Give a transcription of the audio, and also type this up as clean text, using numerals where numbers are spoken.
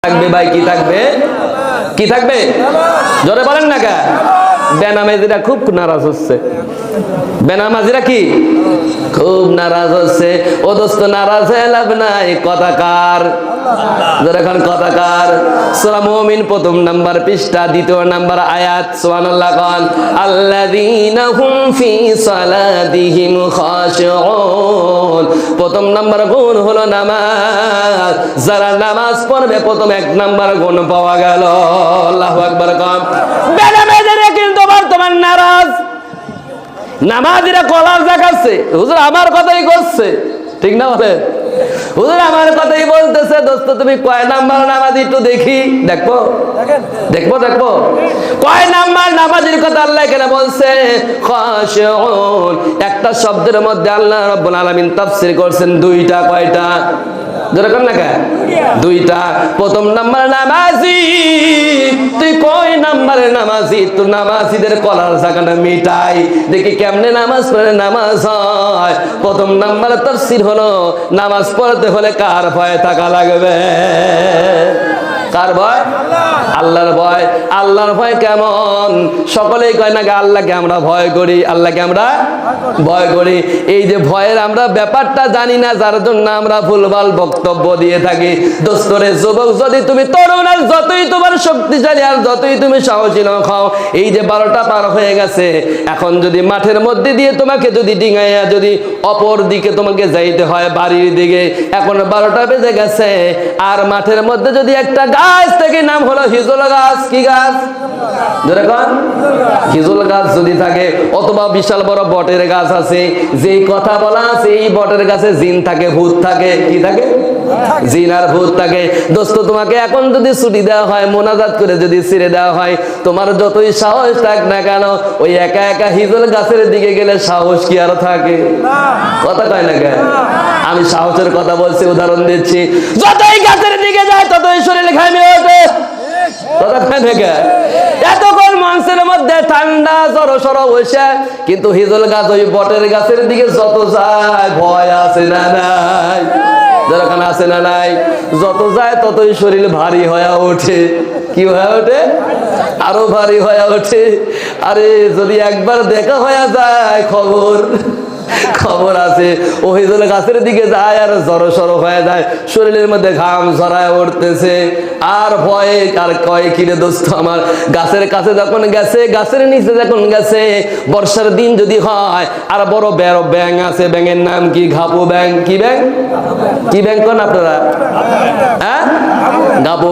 থাকবে ভাই, কি থাকবে? কি থাকবে? জোরে বলেন না কে? বেনামাজিরা খুব নারাজ হচ্ছে। বেনামাজিরা কি খুব নারাজ হচ্ছে। ও দোস্ত, নারাজ হয়ে লাভ নাই। কথা কার? এখন কথা কার? সূরা মুমিন প্রথম নাম্বার পৃষ্ঠা, দ্বিতীয় নাম্বার আয়াত। সুবহানাল্লাহ কোন। আল্লাযীনা হুম ফি সালাতিহিম খাশিউন। প্রথম নাম্বার গুণ হলো নামাজ। যারা নামাজ পড়বে প্রথম এক নাম্বার গুণ পাওয়া গেল। আল্লাহু আকবার কোন। বেনামাজিরা কিন্তু বর্তমান নারাজ। নামাজিরা কলার জাগাচ্ছে, হুজুর আমার কথাই করছে, ঠিক না? বলে হুজুর আমার কথাই বলতেছে। দোস্ত তুমি কয় নাম্বার নামাজি একটু দেখি, দেখবো দেখবো দেখবো কয় নাম্বার নামাজির কথা আল্লাহ কেন বলছে? খাশিউন। একটা শব্দের মধ্যে আল্লাহ রাব্বুল আলামিন তাফসীর করছেন দুইটা। কয়টা? যেরকম না কে? দুইটা। প্রথম নাম্বার নামাজি। তুই কয় নাম্বারের নামাজি? তোর নামাজিদের কলার জায়গাটা মিটাই দেখি কেমনে নামাজ পড়ে নামাজ হয়। প্রথম নাম্বার তাফসীর হলো নামাজ পড়তে হলে কার ভয়ে থাকা লাগবে? কার ভয়? আল্লাহর ভয়। আল্লাহর ভয় কেমন? সকলেই কয় না আল্লাহকে আমরা ভয় করি, আল্লাহকে আমরা ভয় করি। এই যে ভয়ের আমরা ব্যাপারটা জানি না, যার জন্য আমরা ভুলভাল বক্তব্য দিয়ে থাকি। দোস্তরে যুবক, যদি তুমি তরুণ আর যতই তোমার শক্তিশালী আর যতই তুমি সাহসী না খাও, এই যে 12টা পার হয়ে গেছে, এখন যদি মাঠের মধ্যে দিয়ে তোমাকে যদি ডিঙাইয়া যদি অপর দিকে তোমাকে যাইতে হয় বাড়ির দিকে, এখন 12টা বেজে গেছে, আর মাঠের মধ্যে যদি একটা গাছ থেকে, নাম হলো হিজল গাছ। কি গাছ? যেরকম হিজল গাছ যদি থাকে, অথবা বিশাল বড় বটের গাছ আছে, যেই কথা বলা আছে এই বটের গাছে জিন থাকে, ভূত থাকে। কি থাকে? জিন আর ভূত থাকে। দোস্ত তোমাকে এখন যদি ছুটি দেওয়া হয়, মোনাজাত করে যদি ছেড়ে দেওয়া হয়, তোমার যতই সাহস থাক না কেন, ওই একা একা হিজল গাছের দিকে গেলে সাহস কি আর থাকে? কথা কয় না কেন? আমি সাহসের কথা বলছি, উদাহরণ দিচ্ছি। যতই গাছের দিকে যায় ততই শরীর ঘামে ওঠে। কথা কয় না কেন? এতক্ষণ মানুষের মধ্যে ঠান্ডা জড়ো সড়ো বসে, কিন্তু হিজল গাছ ওই বটের গাছের দিকে যত যায়, ভয় আছে না নাই? যেরকম আছে না নাই? যত যায় ততই শরীর ভারী হয়ে ওঠে। কি হয়ে ওঠে? আরো ভারী হয়ে ওঠে। আরে যদি একবার দেখা হয়ে যায়, খবর আছে। ও হিজল গাছের দিকে যায় আর জড়ো সড়ো হয়ে যায়, শরীরের মধ্যে ঘাম ঝরায় উঠতেছে, আর ভয়ে আর কয় কিরে দোস্ত আমার, গাছের কাছে যখন গেছে, গাছের নিচে যখন গেছে, বর্ষার দিন যদি হয়, আর বড় বড় ব্যাঙ আছে, ব্যাঙের নাম কি? ঘাপু ব্যাঙ। কি ব্যাঙ? কি ব্যাঙ কোন আপনারা? হ্যাঁ, ঘাপু।